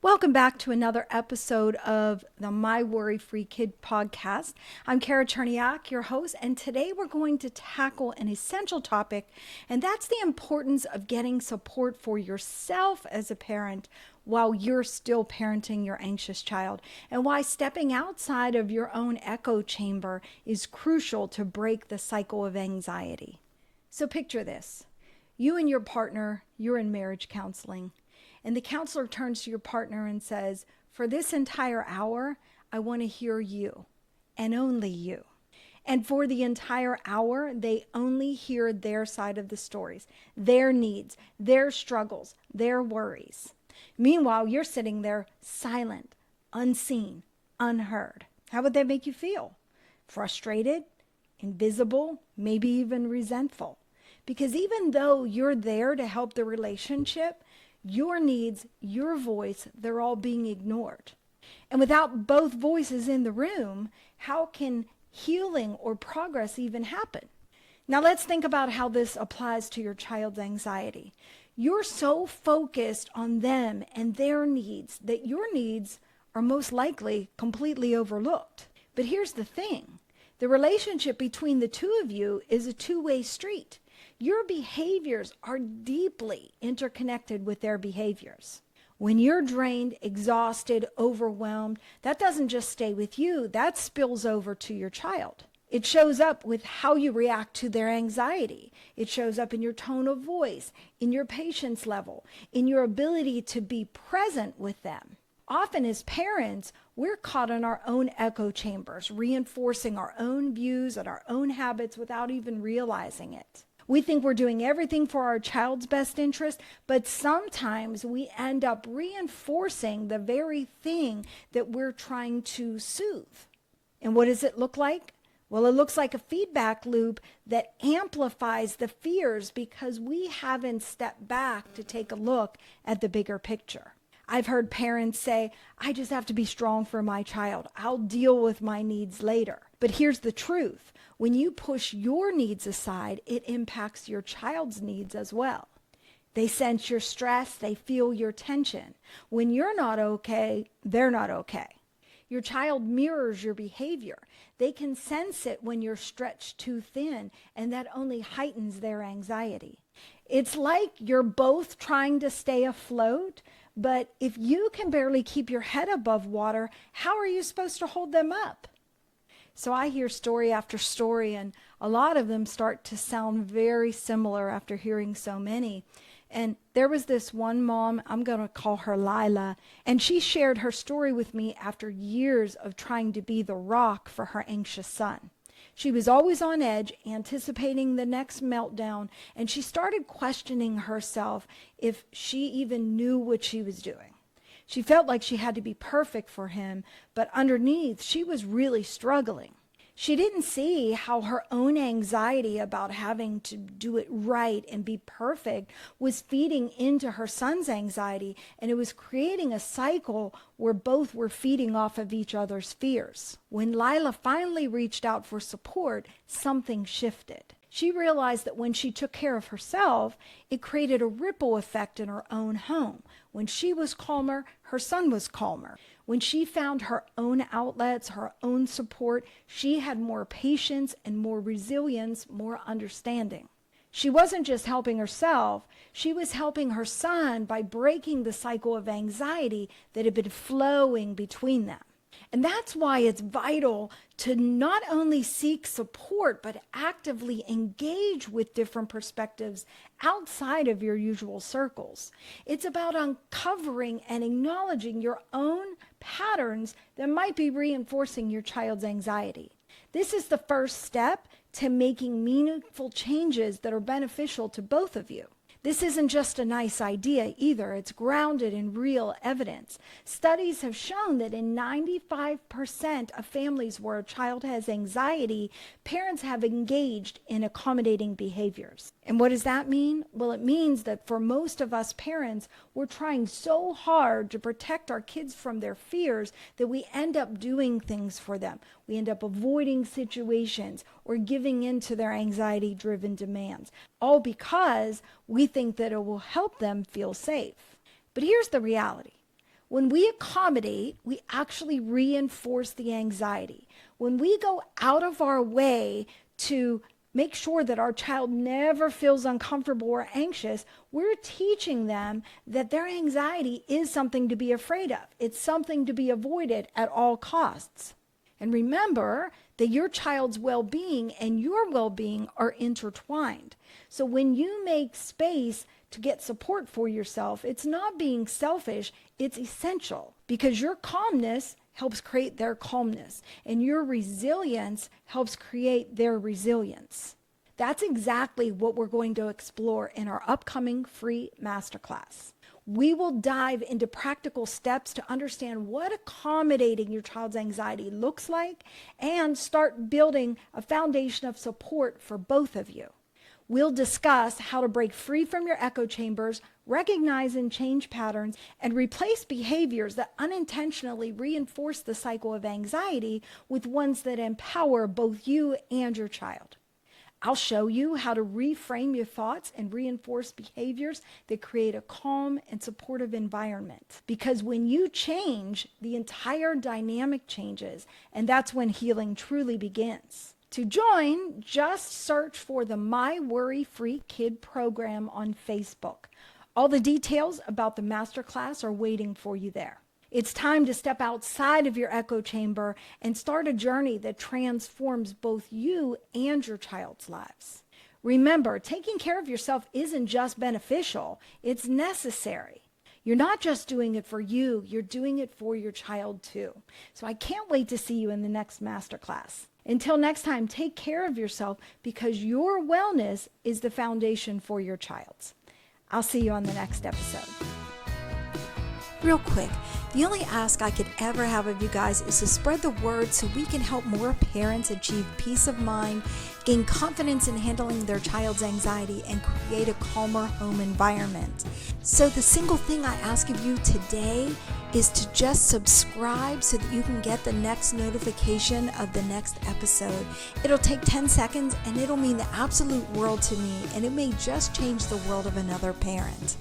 Welcome back to another episode of the My Worry Free Kid podcast. I'm Kara Cherniak, your host, and today we're going to tackle an essential topic, and that's the importance of getting support for yourself as a parent while you're still parenting your anxious child, and why stepping outside of your own echo chamber is crucial to break the cycle of anxiety. So picture this. You and your partner, you're in marriage counseling. And the counselor turns to your partner and says, for this entire hour, I want to hear you and only you. And for the entire hour, they only hear their side of the stories, their needs, their struggles, their worries. Meanwhile, you're sitting there silent, unseen, unheard. How would that make you feel? Frustrated, invisible, maybe even resentful. Because even though you're there to help the relationship, your needs, your voice, they're all being ignored. And without both voices in the room, how can healing or progress even happen? Now let's think about how this applies to your child's anxiety. You're so focused on them and their needs that your needs are most likely completely overlooked. But here's the thing. The relationship between the two of you is a two-way street. Your behaviors are deeply interconnected with their behaviors. When you're drained, exhausted, overwhelmed, that doesn't just stay with you, that spills over to your child. It shows up with how you react to their anxiety. It shows up in your tone of voice, in your patience level, in your ability to be present with them. Often as parents, we're caught in our own echo chambers, reinforcing our own views and our own habits without even realizing it. We think we're doing everything for our child's best interest, but sometimes we end up reinforcing the very thing that we're trying to soothe. And what does it look like? Well, it looks like a feedback loop that amplifies the fears because we haven't stepped back to take a look at the bigger picture. I've heard parents say, I just have to be strong for my child. I'll deal with my needs later. But here's the truth. When you push your needs aside, it impacts your child's needs as well. They sense your stress. They feel your tension. When you're not okay, they're not okay. Your child mirrors your behavior. They can sense it when you're stretched too thin, and that only heightens their anxiety. It's like you're both trying to stay afloat, but if you can barely keep your head above water, how are you supposed to hold them up? So I hear story after story, and a lot of them start to sound very similar after hearing so many. And there was this one mom, I'm going to call her Lila, and she shared her story with me after years of trying to be the rock for her anxious son. She was always on edge, anticipating the next meltdown, and she started questioning herself if she even knew what she was doing. She felt like she had to be perfect for him, but underneath, she was really struggling. She didn't see how her own anxiety about having to do it right and be perfect was feeding into her son's anxiety, and it was creating a cycle where both were feeding off of each other's fears. When Lila finally reached out for support, something shifted. She realized that when she took care of herself, it created a ripple effect in her own home. When she was calmer, her son was calmer. When she found her own outlets, her own support, she had more patience and more resilience, more understanding. She wasn't just helping herself, she was helping her son by breaking the cycle of anxiety that had been flowing between them. And that's why it's vital to not only seek support, but actively engage with different perspectives outside of your usual circles. It's about uncovering and acknowledging your own patterns that might be reinforcing your child's anxiety. This is the first step to making meaningful changes that are beneficial to both of you. This isn't just a nice idea either. It's grounded in real evidence. Studies have shown that in 95% of families where a child has anxiety, parents have engaged in accommodating behaviors. And what does that mean? Well, it means that for most of us parents, we're trying so hard to protect our kids from their fears that we end up doing things for them. We end up avoiding situations or giving in to their anxiety-driven demands, all because we think that it will help them feel safe. But here's the reality. When we accommodate, we actually reinforce the anxiety. When we go out of our way to make sure that our child never feels uncomfortable or anxious, we're teaching them that their anxiety is something to be afraid of. It's something to be avoided at all costs. And remember that your child's well-being and your well-being are intertwined. So when you make space to get support for yourself, it's not being selfish, it's essential, because your calmness helps create their calmness, and your resilience helps create their resilience. That's exactly what we're going to explore in our upcoming free masterclass. We will dive into practical steps to understand what accommodating your child's anxiety looks like and start building a foundation of support for both of you. We'll discuss how to break free from your echo chambers, recognize and change patterns, and replace behaviors that unintentionally reinforce the cycle of anxiety with ones that empower both you and your child. I'll show you how to reframe your thoughts and reinforce behaviors that create a calm and supportive environment. Because when you change, the entire dynamic changes, and that's when healing truly begins. To join, just search for the My Worry Free Kid program on Facebook. All the details about the masterclass are waiting for you there. It's time to step outside of your echo chamber and start a journey that transforms both you and your child's lives. Remember, taking care of yourself isn't just beneficial, it's necessary. You're not just doing it for you, you're doing it for your child too. So I can't wait to see you in the next masterclass. Until next time, take care of yourself because your wellness is the foundation for your child's. I'll see you on the next episode. Real quick, the only ask I could ever have of you guys is to spread the word so we can help more parents achieve peace of mind, gain confidence in handling their child's anxiety, and create a calmer home environment. So the single thing I ask of you today is to just subscribe so that you can get the next notification of the next episode. It'll take 10 seconds and it'll mean the absolute world to me, and it may just change the world of another parent.